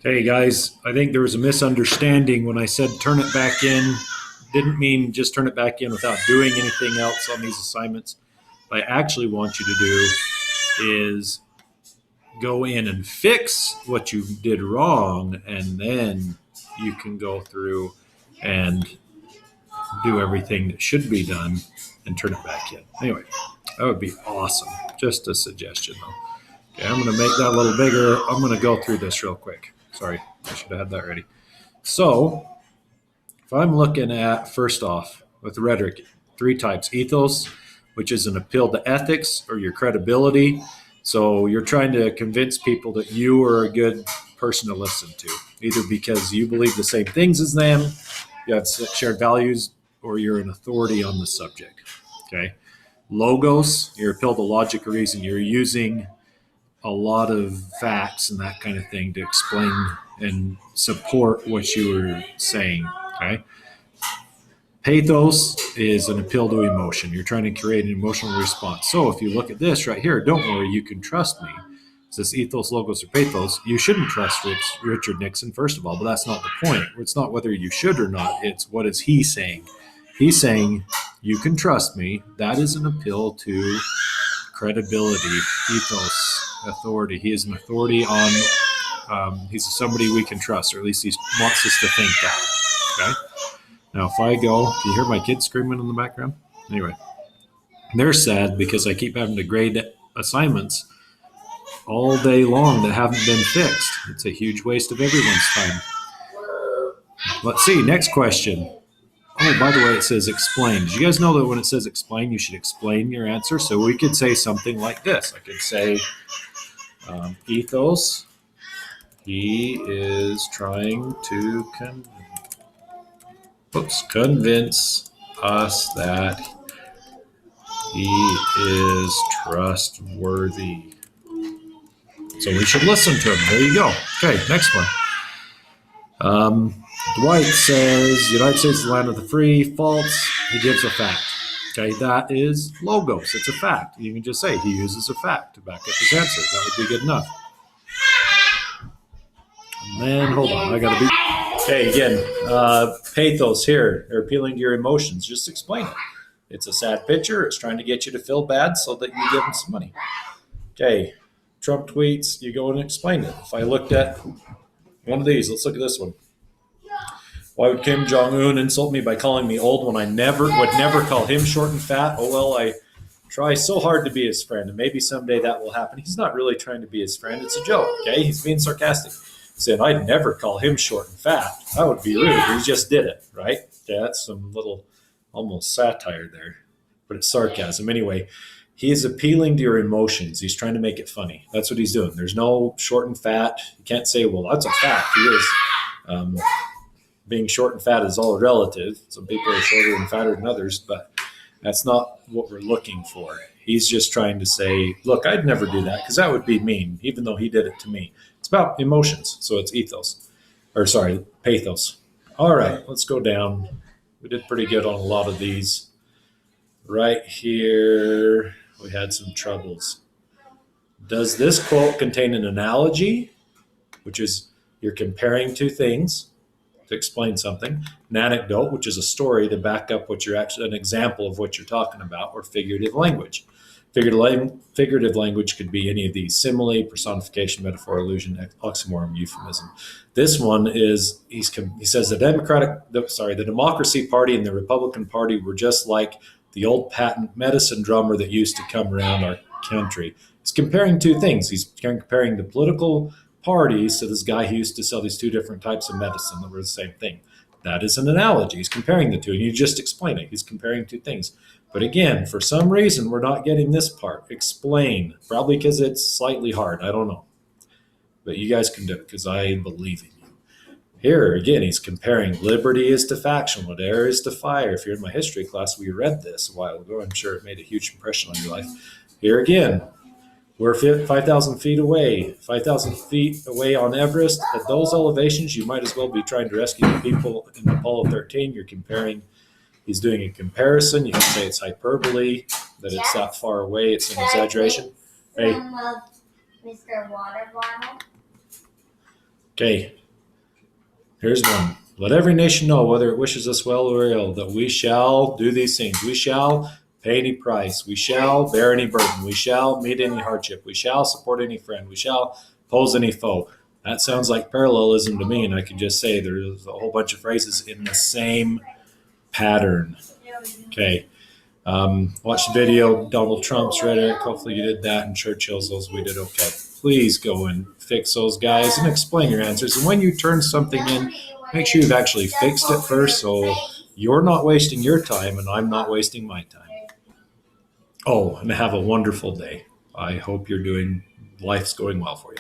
Hey guys, I think there was a misunderstanding when I said turn it back in. Didn't mean just turn it back in without doing anything else on these assignments. What I actually want you to do is go in and fix what you did wrong, and then you can go through and do everything that should be done and turn it back in. Anyway, that would be awesome. Just a suggestion though. Okay, I'm going to make that a little bigger. I'm going to go through this real quick. Sorry, I should have had that ready. So, if I'm looking at, first off, with rhetoric, three types: ethos, which is an appeal to ethics or your credibility. So, you're trying to convince people that you are a good person to listen to, either because you believe the same things as them, you have shared values, or you're an authority on the subject. Okay. Logos, your appeal to logic or reason. You're using a lot of facts and that kind of thing to explain and support what you were saying. Okay. Pathos is an appeal to emotion. You're trying to create an emotional response. So if you look at this right here, don't worry, you can trust me. It says ethos, logos, or pathos. You shouldn't trust Richard Nixon, first of all, but that's not the point. It's not whether you should or not. It's what is he saying? He's saying, you can trust me. That is an appeal to credibility, ethos, authority. He is an authority on, he's somebody we can trust, or at least he wants us to think that. Okay. Now, if I go, can you hear my kids screaming in the background? Anyway, they're sad because I keep having to grade assignments all day long that haven't been fixed. It's a huge waste of everyone's time. Let's see, next question. Oh, by the way, it says explain. Did you guys know that when it says explain, you should explain your answer? So we could say something like this. I could say, ethos, he is trying to convince us that he is trustworthy. So we should listen to him. There you go. Okay, next one. Dwight says, the United States is the land of the free. False. He gives a fact. Okay, that is logos. It's a fact. You can just say he uses a fact to back up his answer. That would be good enough. And then, hold on, I gotta be. Okay, again, pathos here. They're appealing to your emotions. Just explain it. It's a sad picture. It's trying to get you to feel bad so that you give them some money. Okay, Trump tweets. You go and explain it. If I looked at one of these, let's look at this one. Why would Kim Jong-un insult me by calling me old when I would never call him short and fat? Oh, well, I try so hard to be his friend, and maybe someday that will happen. He's not really trying to be his friend. It's a joke, okay? He's being sarcastic. He said, I'd never call him short and fat. That would be rude. He just did it, right? Yeah, that's some little almost satire there, but it's sarcasm. Anyway, he is appealing to your emotions. He's trying to make it funny. That's what he's doing. There's no short and fat. You can't say, well, that's a fact. He is. Being short and fat is all relative. Some people are shorter and fatter than others, but that's not what we're looking for. He's just trying to say, look, I'd never do that because that would be mean, even though he did it to me. It's about emotions, so it's pathos. All right, let's go down. We did pretty good on a lot of these. Right here, we had some troubles. Does this quote contain an analogy, which is you're comparing two things to explain something, an anecdote, which is a story to back up what you're actually, an example of what you're talking about, or figurative language. Figurative language could be any of these: simile, personification, metaphor, allusion, oxymoron, euphemism. This one is, he says the Democracy Party and the Republican Party were just like the old patent medicine drummer that used to come around our country. He's comparing two things. He's comparing the political parties to this guy who used to sell these two different types of medicine that were the same thing. That is an analogy. He's comparing the two, and you just explain it. He's comparing two things. But again, for some reason, we're not getting this part. Explain. Probably because it's slightly hard. I don't know. But you guys can do it because I believe in you. Here, again, he's comparing liberty is to faction, what air is to fire. If you're in my history class, we read this a while ago. I'm sure it made a huge impression on your life. Here again, we're 5,000 feet away, 5,000 feet away on Everest. At those elevations, you might as well be trying to rescue the people in Apollo 13. You're comparing, he's doing a comparison. You can say it's hyperbole, that it's that far away. It's an exaggeration. Hey. Mr. Water Bottle? Okay, here's one. Let every nation know, whether it wishes us well or ill, that we shall do these things. We shall pay any price. We shall bear any burden. We shall meet any hardship. We shall support any friend. We shall oppose any foe. That sounds like parallelism to me, and I can just say there's a whole bunch of phrases in the same pattern. Okay. Watch the video, Donald Trump's rhetoric. Hopefully you did that, and Churchill's, those we did okay. Please go and fix those guys and explain your answers. And when you turn something in, make sure you've actually fixed it first so you're not wasting your time and I'm not wasting my time. Oh, and have a wonderful day. I hope life's going well for you.